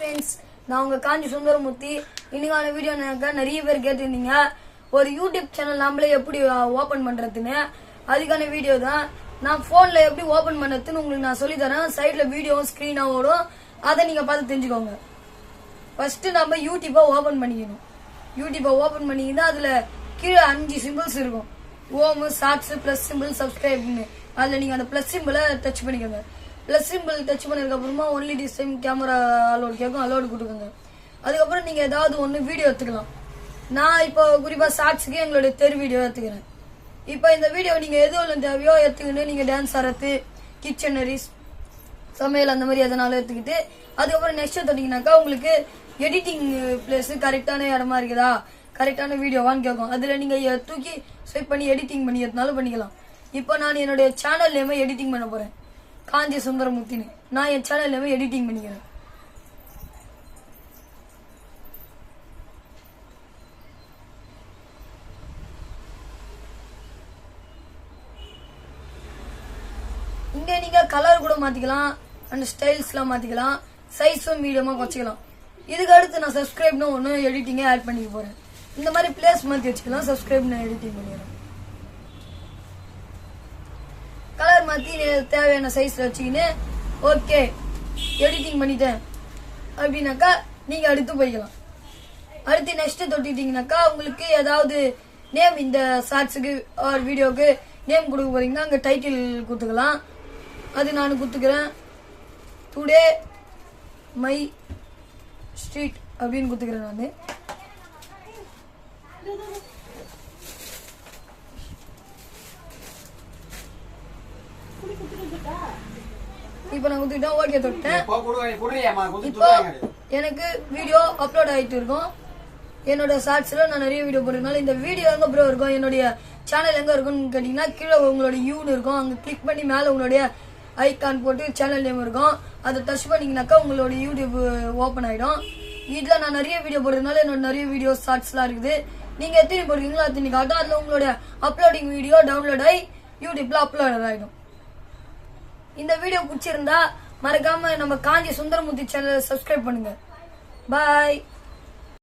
Friends, நான் உங்க காஞ்சி சுந்தரமூர்த்தி. இன்னைக்கான வீடியோ நிறைய பேர் கேட்டிருந்தீங்க, ஒரு யூடியூப் சேனல் நம்மளே எப்படி ஓபன் பண்றதுன்னு. அதுக்கான வீடியோ தான். நான் போன்ல எப்படி ஓபன் பண்றதுன்னு உங்களுக்கு நான் சொல்லி தரேன். சைட்ல வீடியோவும் ஸ்கிரீனா ஓடும், அதை நீங்க பார்த்து தெரிஞ்சுக்கோங்க. ஃபர்ஸ்ட் நம்ம யூடியூப்பை ஓபன் பண்ணிக்கணும். யூடியூப்பை ஓபன் பண்ணிக்கினா அதுல கீழே 5 சிம்பிள்ஸ் இருக்கும். ஓம், ஷார்ட்ஸ், பிளஸ் சிம்பிள், சப்ஸ்கிரைப்னு. அதுல நீங்க அந்த பிளஸ் சிம்பிளை டச் பண்ணிக்கோங்க. பிளஸ் சிம்பிள் டச் பண்ணதுக்கு அப்புறமா ஒன்லி டிஸ் டைம் கேமரா அலோடு கேட்கும், அலோடு கொடுக்குங்க. அதுக்கப்புறம் நீங்க ஏதாவது ஒன்று வீடியோ எடுத்துக்கலாம். நான் இப்போ குறிப்பா ஷார்ட்ஸுக்கு எங்களுடைய தெரு வீடியோ எடுத்துக்கிறேன். இப்போ இந்த வீடியோ நீங்க எது ஒன்று தேவையோ எடுத்துக்கிட்டு நீங்க டான்ஸ் ஆடுறது, கிச்சனரிஸ், சமையல் அந்த மாதிரி எதனாலும் எடுத்துக்கிட்டு அதுக்கப்புறம் நெக்ஸ்ட் தொட்டிங்கனாக்கா உங்களுக்கு எடிட்டிங் பிளேஸ் கரெக்டான இடமா இருக்குதா, கரெக்டான வீடியோவான்னு கேட்கும். அதுல நீங்க தூக்கி ஸ்வைப் பண்ணி எடிட்டிங் பண்ணி எதுனாலும் பண்ணிக்கலாம். இப்போ நான் என்னுடைய சேனல் நேமை எடிட்டிங் பண்ண போறேன், காஞ்சி சுந்தரமூர்த்தின்னு. நான் என் சேனல் நேமை எடிட்டிங் பண்ணிக்கிறேன். இங்க நீங்க கலர் கூட மாத்திக்கலாம், அண்ட் ஸ்டைல்ஸ் எல்லாம் மாத்திக்கலாம், சைஸும் மீடியமா குறைச்சிக்கலாம். இதுக்கு அடுத்து நான் சப்ஸ்கிரைப்னு ஒன்று எடிட்டிங்கே ஆட் பண்ணிக்க போறேன். இந்த மாதிரி பிளேஸ் மாத்தி வச்சுக்கலாம். சப்ஸ்கிரைப் நான் எடிட்டிங் பண்ணிடுறேன். கலர் மாத்தி தேவையான சைஸ்ல வச்சுக்கின்னு ஓகே எடிட்டிங் பண்ணிட்டேன் அப்படின்னாக்கா நீங்க அடுத்து போய்க்கலாம். அடுத்து நெக்ஸ்ட் தொட்டிட்டீங்கன்னாக்கா உங்களுக்கு ஏதாவது நேம் இந்த ஷார்ட்ஸுக்கு ஒரு வீடியோக்கு நேம் கொடுக்க போறீங்கன்னா அங்க டைட்டில் கொடுத்துக்கலாம். அது நான் கொடுத்துக்கிறேன். டுடே மை ஸ்ட்ரீட் அப்படின்னு கொடுத்துக்கிறேன். நான் இப்ப நான் கொடுத்துட்டேன், ஓகே தொட்டேன். இப்போ எனக்கு வீடியோ அப்லோட் ஆயிட்டு இருக்கும். என்னோட ஷார்ட்ஸ்ல நான் நிறைய வீடியோ போட்டிருக்கனால இந்த வீடியோ எங்க ப்ரோ இருக்கும், என்னுடைய சேனல் எங்க இருக்கும்னு கேட்டீங்கன்னா கீழே உங்களோட யூன்னு இருக்கும். அங்க கிளிக் பண்ணி மேல உங்களுடைய ஐகான் போட்டு சேனல் நேம் இருக்கும். அதை டச் பண்ணீங்கன்னாக்கா உங்களோட யூடியூப் ஓபன் ஆயிடும். இதுல நான் நிறைய வீடியோ போடுறதுனால என்னோட நிறைய வீடியோ ஷார்ட்ஸ் எல்லாம் இருக்குது. நீங்க எத்தனை போடுறீங்களோ அத்தனை காட்டும். அதுல உங்களோட அப்லோடிங் வீடியோ டவுன்லோட் ஆகி யூடியூப்ல அப்லோட் ஆயிடும். இந்த வீடியோ பிடிச்சிருந்தா மறக்காம நம்ம காஞ்சி சுந்தரமூர்த்தி சேனலை சப்ஸ்கிரைப் பண்ணுங்க. பாய்.